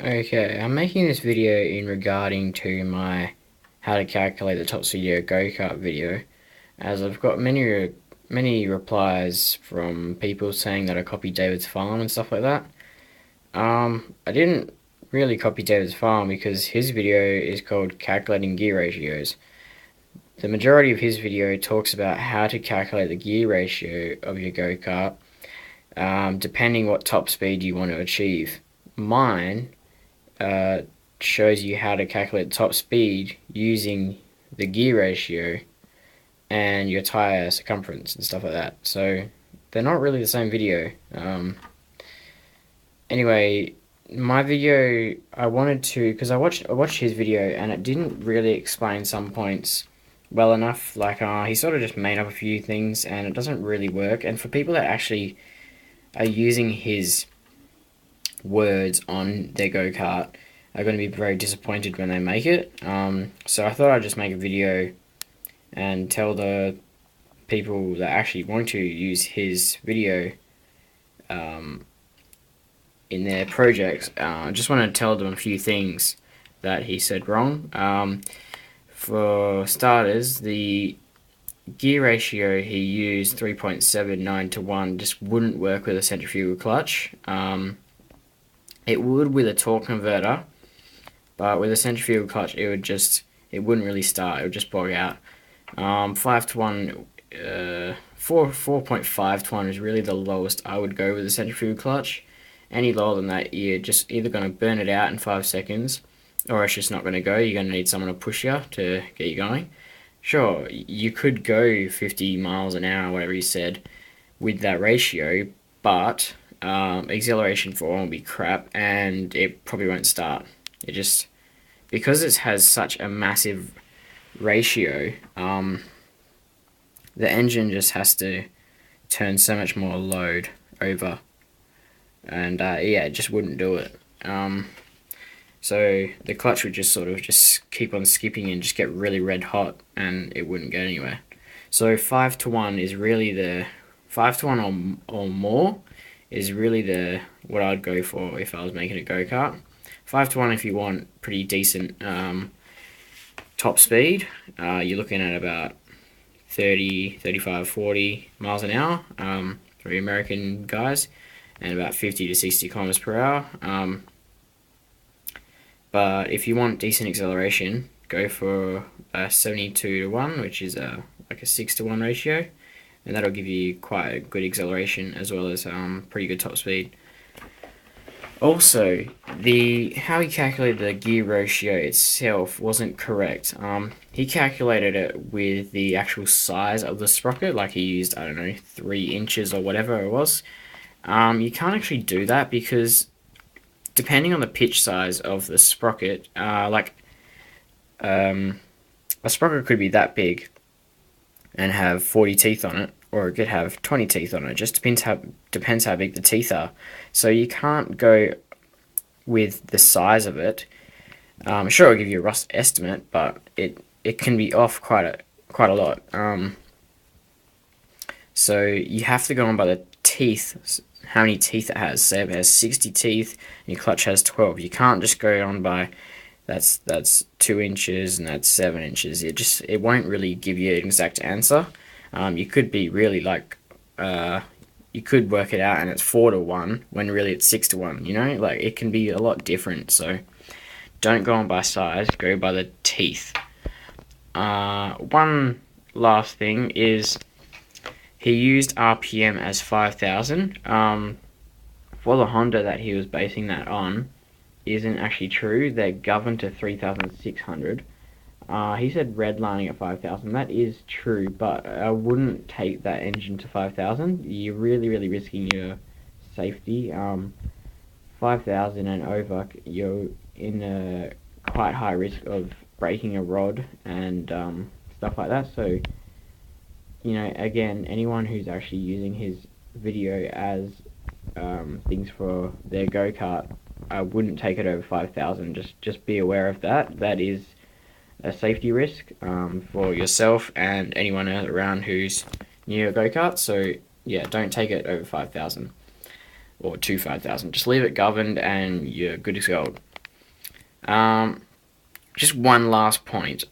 Okay, I'm making this video in regarding to my how to calculate the top speed go-kart video, as I've got many replies from people saying that I copied David's farm and stuff like that. I didn't really copy David's farm because his video is called Calculating Gear Ratios. The majority of his video talks about how to calculate the gear ratio of your go-kart, depending what top speed you want to achieve. Mine uh, shows you how to calculate the top speed using the gear ratio and your tire circumference and stuff like that. So they're not really the same video. Anyway, my video I wanted to because I watched his video and it didn't really explain some points well enough. Like he sort of just made up a few things and it doesn't really work. And for people that actually are using his words on their go-kart are going to be very disappointed when they make it. So I thought I'd just make a video and tell the people that actually want to use his video in their projects. I just want to tell them a few things that he said wrong. For starters, the gear ratio he used 3.79 to 1 just wouldn't work with a centrifugal clutch. It would with a torque converter, but with a centrifugal clutch, it wouldn't really start. It would just bog out. 5 to 1, 4.5 to 1 is really the lowest I would go with a centrifugal clutch. Any lower than that, you're just either going to burn it out in 5 seconds, or it's just not going to go. You're going to need someone to push you to get you going. Sure, you could go 50 miles an hour, whatever you said, with that ratio, but acceleration for one will be crap, and it probably won't start. It just because it has such a massive ratio, the engine just has to turn so much more load over, and yeah, it just wouldn't do it. So the clutch would just sort of just keep on skipping and just get really red hot, and it wouldn't go anywhere. So 5 to 1 is really the 5 to 1 or more is really the what I'd go for if I was making a go-kart. 5 to 1 if you want pretty decent top speed. You're looking at about 30, 35, 40 miles an hour for the American guys, and about 50 to 60 kilometers per hour. But if you want decent acceleration, go for a 72 to 1, which is like a 6 to 1 ratio, and that'll give you quite a good acceleration as well as pretty good top speed. Also, the how he calculated the gear ratio itself wasn't correct. He calculated it with the actual size of the sprocket, like he used, I don't know, 3 inches or whatever it was. You can't actually do that because depending on the pitch size of the sprocket, a sprocket could be that big and have 40 teeth on it, or it could have 20 teeth on it. It just depends how big the teeth are. So you can't go with the size of it. Sure, I'll give you a rough estimate, but it can be off quite a lot. So you have to go on by the teeth, how many teeth it has. Say if it has 60 teeth and your clutch has 12. You can't just go on by that's 2 inches and that's 7 inches. It won't really give you an exact answer. You could be really like you could work it out and it's 4 to 1 when really it's 6 to 1. You know, like it can be a lot different. So don't go on by size. Go by the teeth. One last thing is he used RPM as 5,000. For the Honda that he was basing that on isn't actually true. They're governed to 3,600. He said redlining at 5,000. That is true, but I wouldn't take that engine to 5,000. You're really risking your safety. 5,000 and over, you're in a quite high risk of breaking a rod and stuff like that. So, you know, again, anyone who's actually using his video as things for their go-kart, I wouldn't take it over 5,000. Just be aware of that. That is a safety risk for yourself and anyone around who's near a go-kart. So yeah, don't take it over 5,000. or to 5,000. Just leave it governed and you're good as gold. Just one last point.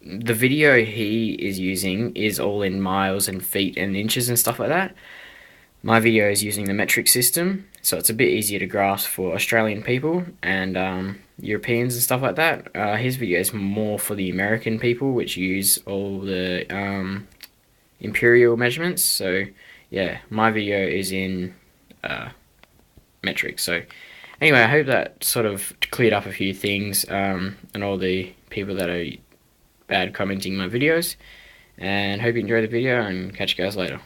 The video he is using is all in miles and feet and inches and stuff like that. My video is using the metric system, so it's a bit easier to grasp for Australian people and Europeans and stuff like that. His video is more for the American people, which use all the imperial measurements. So yeah, my video is in metric. So anyway, I hope that sort of cleared up a few things and all the people that are bad commenting my videos. And hope you enjoyed the video and catch you guys later.